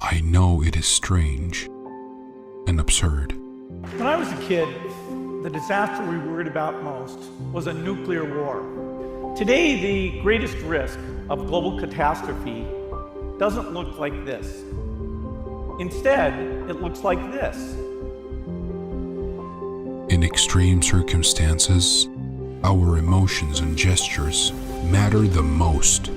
I know it is strange and absurd. When I was a kid, the disaster we worried about most was a nuclear war. Today, the greatest risk of global catastrophe doesn't look like this. Instead, it looks like this. In extreme circumstances, our emotions and gestures matter the most.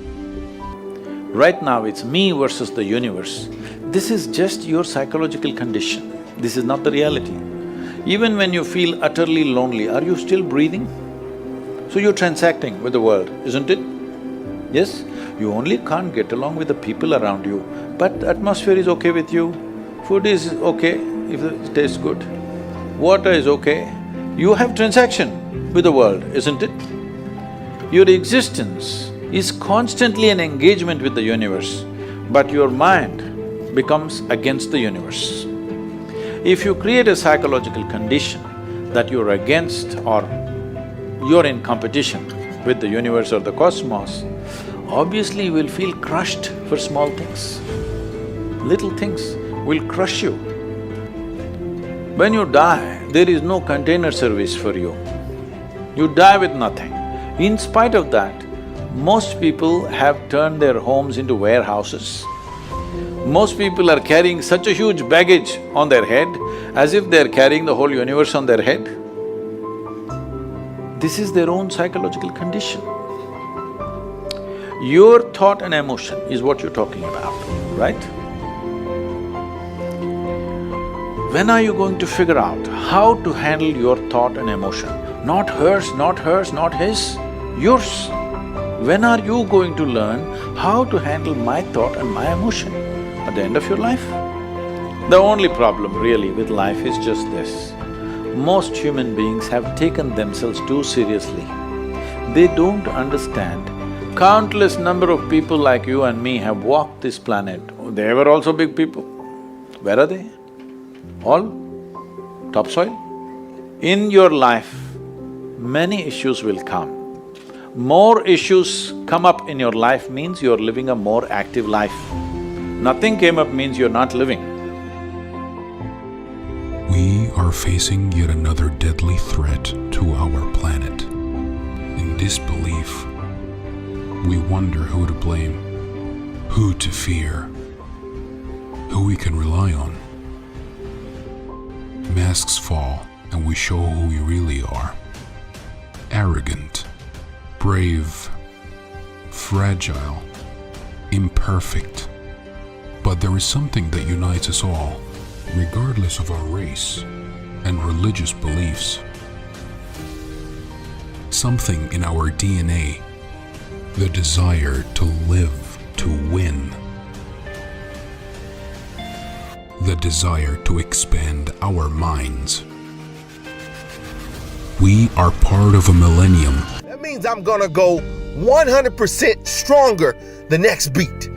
Right now, it's me versus the universe. This is just your psychological condition. This is not the reality. Even when you feel utterly lonely, are you still breathing? So you're transacting with the world, isn't it? Yes? You only can't get along with the people around you, but the atmosphere is okay with you, food is okay if it tastes good, water is okay. You have transaction with the world, isn't it? Your existence is constantly an engagement with the universe, but your mind becomes against the universe. If you create a psychological condition that you're against or you're in competition with the universe or the cosmos, obviously you will feel crushed for small things. Little things will crush you. When you die, there is no container service for you. You die with nothing. In spite of that, most people have turned their homes into warehouses. Most people are carrying such a huge baggage on their head as if they're carrying the whole universe on their head. This is their own psychological condition. Your thought and emotion is what you're talking about, right? When are you going to figure out how to handle your thought and emotion? Not hers, not hers, not his, yours. When are you going to learn how to handle my thought and my emotion? At the end of your life? The only problem really with life is just this. Most human beings have taken themselves too seriously. They don't understand. Countless number of people like you and me have walked this planet. They were also big people. Where are they? All topsoil? In your life, many issues will come. More issues come up in your life means you're living a more active life. Nothing came up means you're not living. We are facing yet another deadly threat to our planet. In disbelief, we wonder who to blame, who to fear, who we can rely on. Masks fall and we show who we really are. Arrogant, brave, fragile, imperfect. But there is something that unites us all, regardless of our race and religious beliefs. Something in our DNA, the desire to live, to win. The desire to expand our minds. We are part of a millennium. That means I'm gonna go 100% stronger the next beat.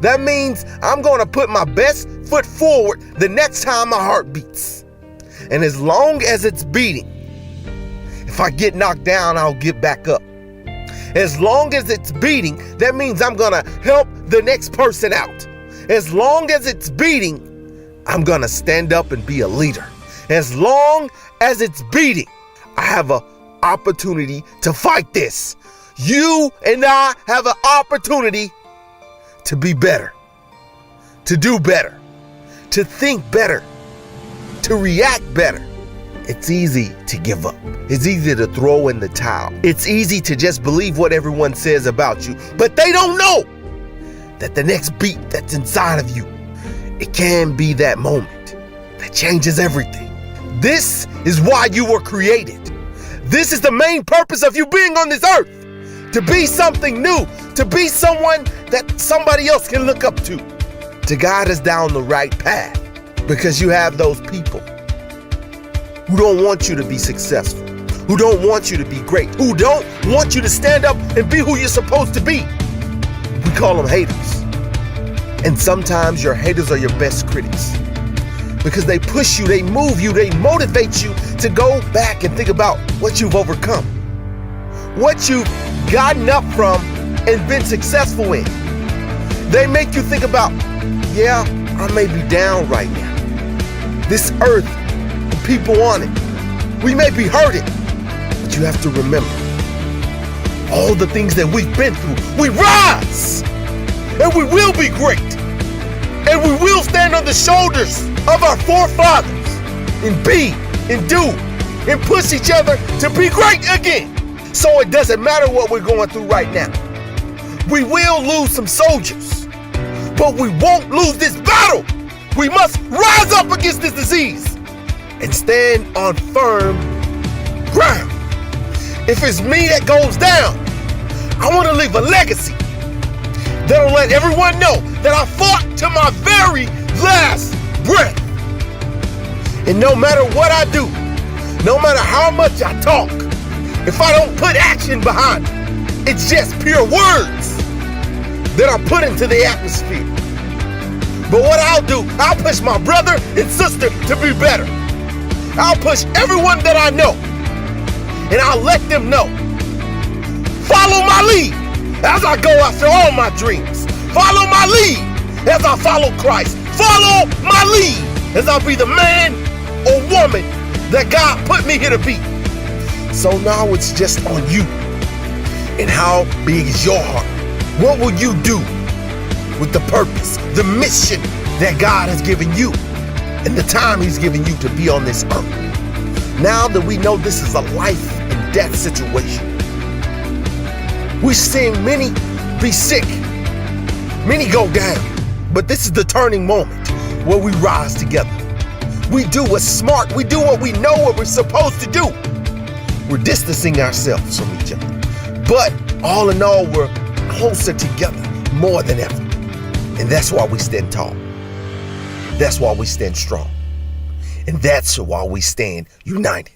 That means I'm gonna put my best foot forward the next time my heart beats. And as long as it's beating, if I get knocked down, I'll get back up. As long as it's beating, that means I'm gonna help the next person out. As long as it's beating, I'm gonna stand up and be a leader. As long as it's beating, I have an opportunity to fight this. You and I have an opportunity to be better, to do better, to think better, to react better. It's easy to give up. It's easy to throw in the towel. It's easy to just believe what everyone says about you, but they don't know that the next beat that's inside of you, it can be that moment that changes everything. This is why you were created. This is the main purpose of you being on this earth. To be something new, to be someone that somebody else can look up to guide us down the right path. Because you have those people who don't want you to be successful, who don't want you to be great, who don't want you to stand up and be who you're supposed to be. We call them haters. And sometimes your haters are your best critics because they push you, they move you, they motivate you to go back and think about what you've overcome, what you've gotten up from and been successful in. They make you think about Yeah, I may be down right now. This earth, the people on it, we may be hurting, but you have to remember, all the things that we've been through, we rise, and we will be great, and we will stand on the shoulders of our forefathers and be and do and push each other to be great again. So it doesn't matter what we're going through right now. We will lose some soldiers, but we won't lose this battle. We must rise up against this disease and stand on firm ground. If it's me that goes down, I want to leave a legacy that'll let everyone know that I fought to my very last breath. And no matter what I do, no matter how much I talk, if I don't put action behind it, it's just pure words that are put into the atmosphere. But what I'll do, I'll push my brother and sister to be better. I'll push everyone that I know, and I'll let them know. Follow my lead as I go after all my dreams. Follow my lead as I follow Christ. Follow my lead as I'll be the man or woman that God put me here to be. So now it's just on you. And how big is your heart? What will you do with the purpose, the mission that God has given you and the time He's given you to be on this earth? Now that we know this is a life and death situation, we're seeing many be sick, many go down, but this is the turning moment where we rise together. We do what's smart. We do what we know what we're supposed to do. We're distancing ourselves from each other. But all in all, we're closer together more than ever. And that's why we stand tall. That's why we stand strong. And that's why we stand united.